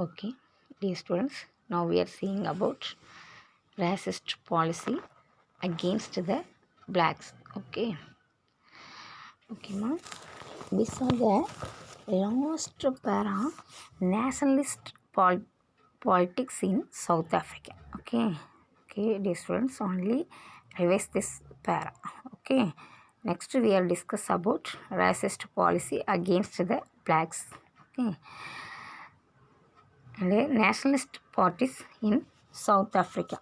Okay, dear students, now we are seeing about racist policy against the blacks. Okay, ma. These are the last para nationalist politics in South Africa. Okay, dear students, only revise this para. Okay, next we will discuss about racist policy against the blacks. Okay. And nationalist parties in South Africa.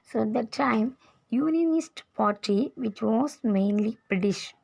So at that time, Unionist Party, which was mainly British.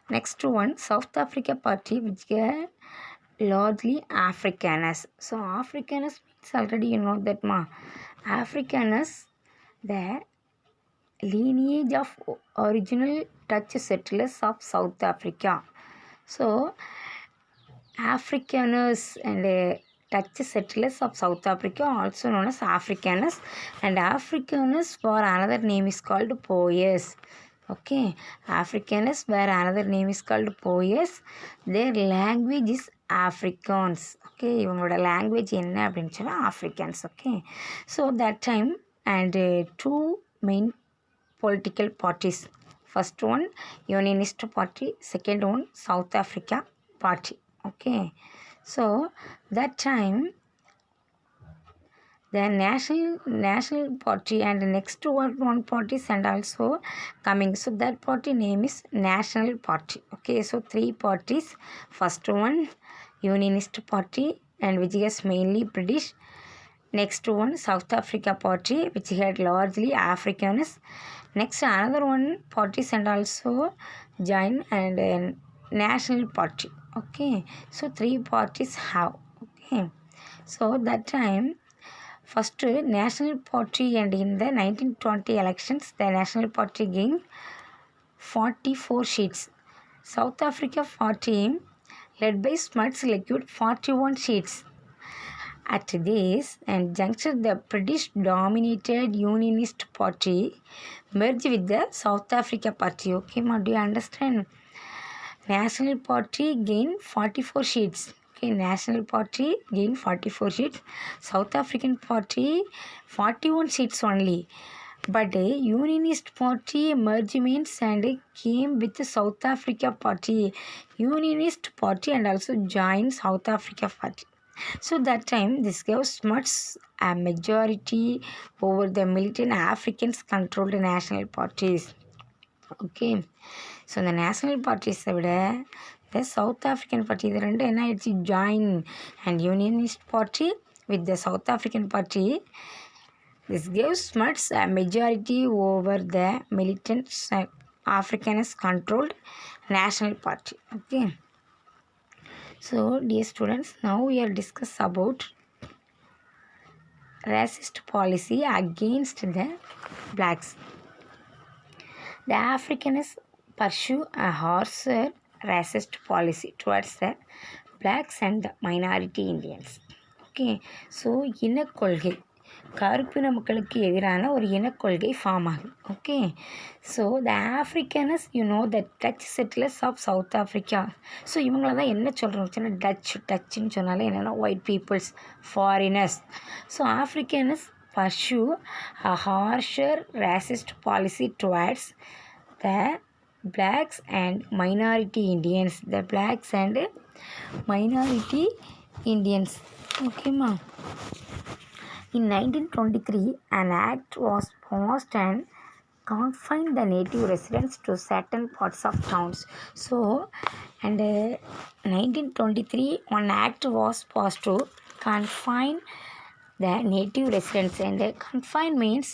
Next one, South Africa Party, which were largely Afrikaners. So Afrikaners means already you know that ma. Afrikaners, the lineage of original Dutch settlers of South Africa. So Afrikaners and Dutch settlers of South Africa, also known as Afrikaners, and Afrikaners for another name is called Boers. Okay, Afrikaners where another name is called Boers. Their language is Afrikaans. Okay, இவங்களோட language என்ன அப்படின்னு சொன்னா Afrikaans. Okay, so that time and two main political parties. First one Unionist Party, second one South Africa Party. Okay, so that time the national party and next one parties and also coming, so that party name is National Party. Okay, so three parties. First one Unionist Party and which is mainly British. Next one South Africa Party which had largely Afrikaners. Next another one parties and also join and National Party. Okay, so three parties have. Okay, so that time first National Party, and in the 1920 elections the National Party gained 44 seats. South Africa Party led by Smuts secured 41 seats. At this and juncture, the British-dominated Unionist Party merged with the South Africa Party. Okay, ma, do you understand? National Party gained 44 seats. Okay, National Party gained 44 seats. South African Party 41 seats only. But Unionist Party merged and came with the South Africa Party. Unionist Party and also joined South Africa Party. So that time this gave Smuts a majority over the militant Africans controlled national parties. Okay, so the national parties விட the South African Party இது ரெண்டு என்ன ஆயிடுச்சு join and Unionist Party with the South African Party. This gives Smuts a majority over the militant Africanist controlled national party. Okay, so dear students, now we are discuss about racist policy against the blacks. The Afrikaners pursue a harsher racist policy towards the blacks and the minority Indians. Okay, so இனக்கொள்கை கருப்பின மக்களுக்கு எதிரான ஒரு இனக்கொள்கை form ஆகுது. Okay, so the Afrikaners the Dutch settlers of South Africa. So இவங்கள தான் என்ன சொல்கிறோம் சொன்னால் டச்சுன்னு சொன்னாலே என்னென்னா white peoples, foreigners. So Afrikaners pursue a harsher racist policy towards the blacks and minority Indians. The blacks and minority Indians. Okay, ma. In 1923, an act was passed and confined the native residents to certain parts of towns. So, and 1923, one act was passed to confine the native residents, and confine means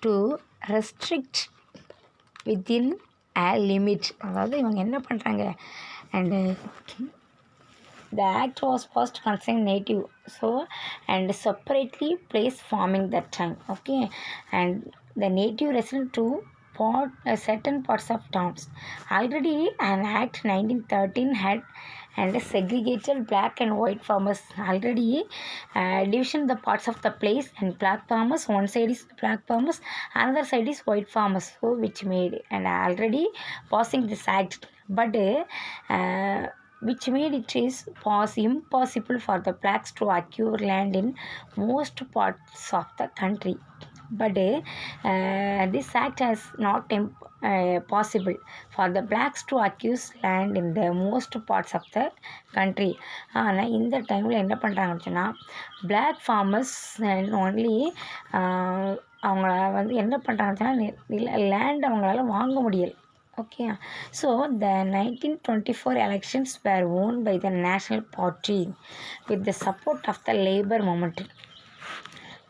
to restrict within a limit. அதாவது இவங்க என்ன பண்ணுறாங்க, and the act was first concerned native, so and separately place farming that time. Okay, and the native resident to certain parts of towns. Already an act 1913 had and segregated black and white farmers. Already division the parts of the place, and black farmers one side is black farmers, another side is white farmers, so which made and already passing this act. But which made it is impossible for the blacks to acquire land in most parts of the country. But this act has not possible for the blacks to accuse land in the most parts of the country. ஆனால் இந்த டைமில் என்ன பண்ணுறாங்கன்னு சொன்னால் black farmers and only அவங்கள வந்து என்ன பண்ணுறாங்கன்னு சொன்னால் லேண்ட் அவங்களால வாங்க முடியல. Okay, so the 1924 elections were won by the National Party with the support of the labor movement.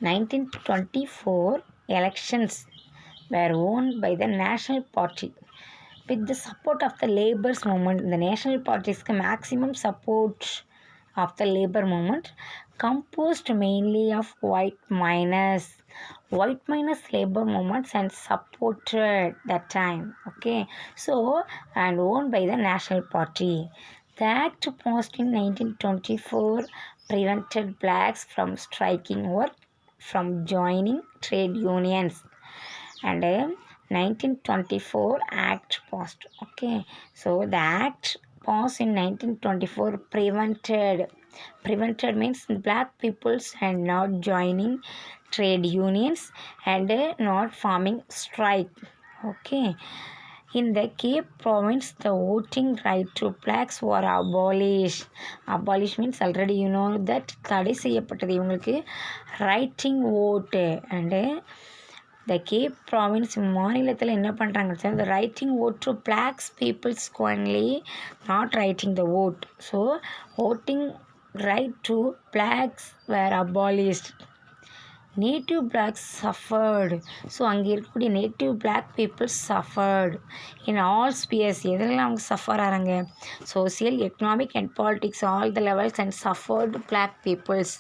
1924 elections were won by the National Party with the support of the labor's movement. The National Party's maximum support of the labor movement composed mainly of white miners. White miners labor movements and supported that time. Okay, so and owned by the National Party. The act passed in 1924 prevented blacks from striking or from joining trade unions, and 1924 act passed. Okay, so the act passed in 1924 prevented means black peoples and not joining trade unions and not forming strike. Okay, in the Cape province the voting right to blacks were abolished. Abolish means already you know that தடை செய்யப்பட்டது இவங்களுக்கு writing ஓட்டு. And the Cape province மாநிலத்தில் என்ன பண்ணுறாங்க the writing vote to blacks peoples only, not writing the vote. So voting right to blacks were abolished. Native blacks suffered. So அங்கே இருக்கக்கூடிய native black peoples suffered in all spheres. எதெல்லாம் அவங்க suffer ஆகிறாங்க social economic and politics all the levels and suffered black peoples.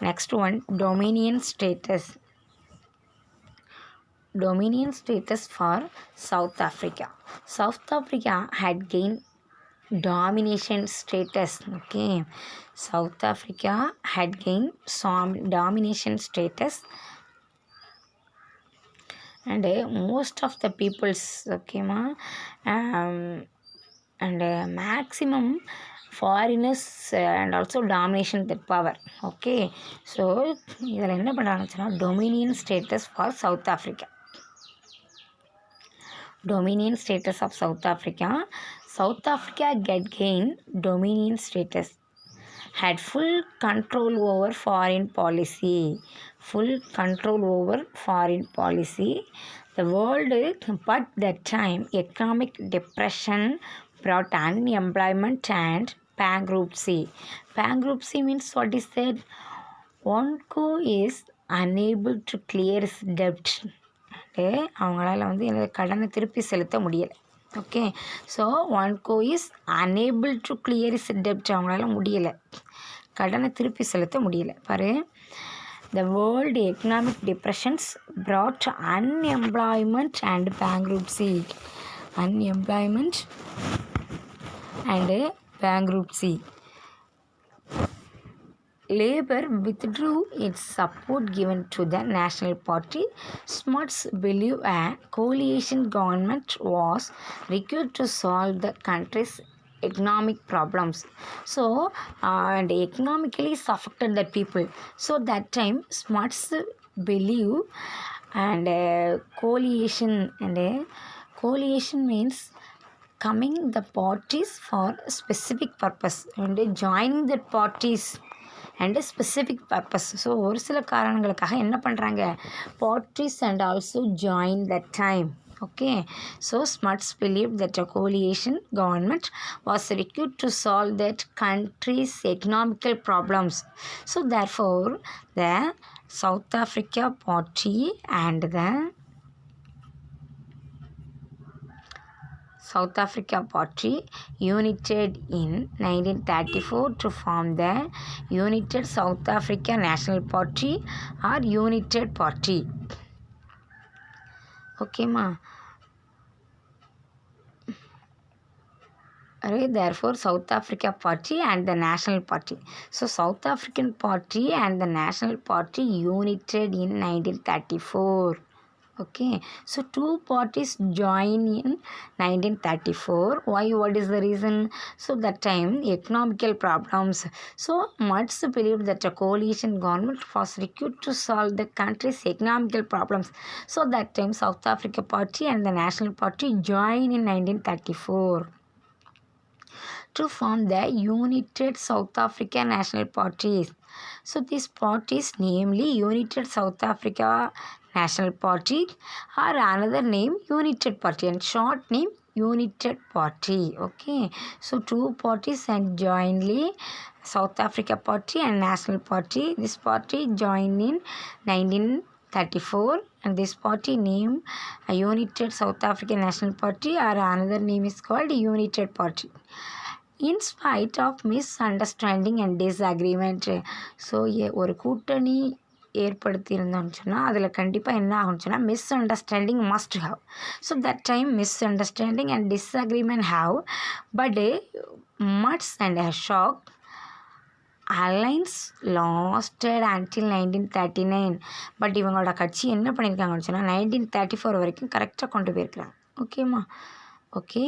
Next one dominion status. Dominion status for South Africa. South Africa had gained domination status. Okay, South Africa had gained some domination status, and most of the peoples, okay ma, and maximum foreigners and also domination that power. Okay, so இதில் என்ன பண்ணுறாங்கன்னு சொன்னால் dominion status for South Africa. Dominion status of South Africa. South Africa gained dominion status, had full control over foreign policy. Full control over foreign policy. The world, but that time economic depression brought unemployment and bankruptcy. Bankruptcy means what is that? One who is unable to clear his debt. அவங்களால வந்து என்னோட கடனை திருப்பி செலுத்த முடியலை. Okay, so one go is unable to clear is டெப்ட். அவங்களால முடியலை, கடனை திருப்பி செலுத்த முடியலை. பாரு, the world economic depressions brought unemployment and bankruptcy. Unemployment and bankruptcy. Labour withdrew its support given to the National Party. Smuts believe a coalition government was required to solve the country's economic problems. So, and economically affected the people. So, that time Smuts believe and coalition, and coalition means coming the parties for specific purpose and joining the parties and a specific purpose. So ஒரு சில காரணங்களுக்காக என்ன பண்ணுறாங்க parties and also join that time. Okay, so Smuts believed that a coalition government was required to solve that country's economical problems. So therefore the South Africa Party and the South Africa Party united in 1934 to form the United South Africa National Party or United Party. Okay ma. Therefore South Africa Party and the National Party. So South African Party and the National Party united in 1934. Okay, so two parties join in 1934. Why? What is the reason? So that time economical problems. So much believed that a coalition government was required to solve the country's economical problems. So that time South Africa Party and the National Party join in 1934 to form the United South Africa National Party. So these parties, namely United South Africa National Party, or another name United Party, and short name United Party. Okay, so two parties and jointly South Africa Party and National Party. This party joined in 1934, and this party name United South African National Party, or another name is called United Party. In spite of misunderstanding and disagreement. So ஒரு கூட்டணி ஏற்படுத்தியிருந்தோம்னு சொன்னால் அதில் கண்டிப்பாக என்ன ஆகும்னு சொன்னால் misunderstanding must have. So that time misunderstanding and disagreement have, but மட்ஸ் and a shock alliance lasted until 1939. But இவங்களோட கட்சி என்ன பண்ணியிருக்காங்கன்னு சொன்னால் 1934 வரைக்கும் கரெக்டாக கொண்டு போயிருக்கிறாங்க. ஓகேம்மா? ஓகே,